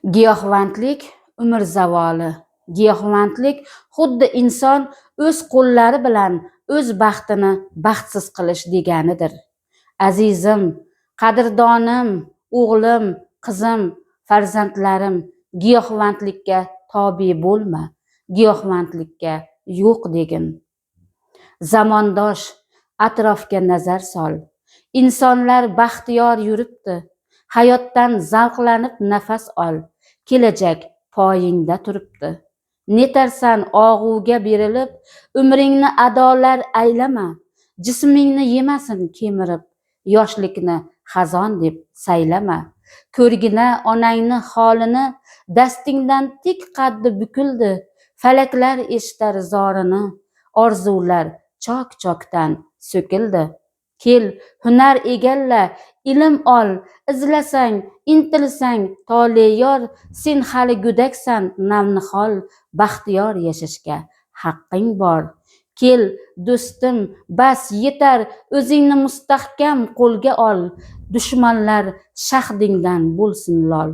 Giyohvandlik umr zavoli. Giyohvandlik xuddi inson o'z qo'llari bilan o'z baxtini baxtsiz qilish deganidir. Azizim, qadrdonim, o'g'lim, qizim, farzandlarim, giyohvandlikka tobe bo'lma, giyohvandlikka yo'q degin. Zamondosh, atrofga nazar sol. Insonlar baxtiyor yuribdi. Hayotdan zavqlanib nafas ol. Kelajak poyingda turibdi. Netarsan og'uga berilib, umringni adolar aylama. Jismingni yemasin kemirib, yoshlikni xazon deb saylama. Ko'rgina onangni holini, dastingdan tik qaddi bukildi. Falaklar eshitar zorini, orzular chok-chokdan so'kildi. Kel, hunar egalla, ilm ol, izlasang, intilsang, tole yor, sen hali go'daksan, navnihol, baxtiyor yashashga haqqing bor. Kel, do'stim, bas yetar, o'zingni mustahkam qo'lga ol, dushmanlar shahdingdan bo'lsin lol.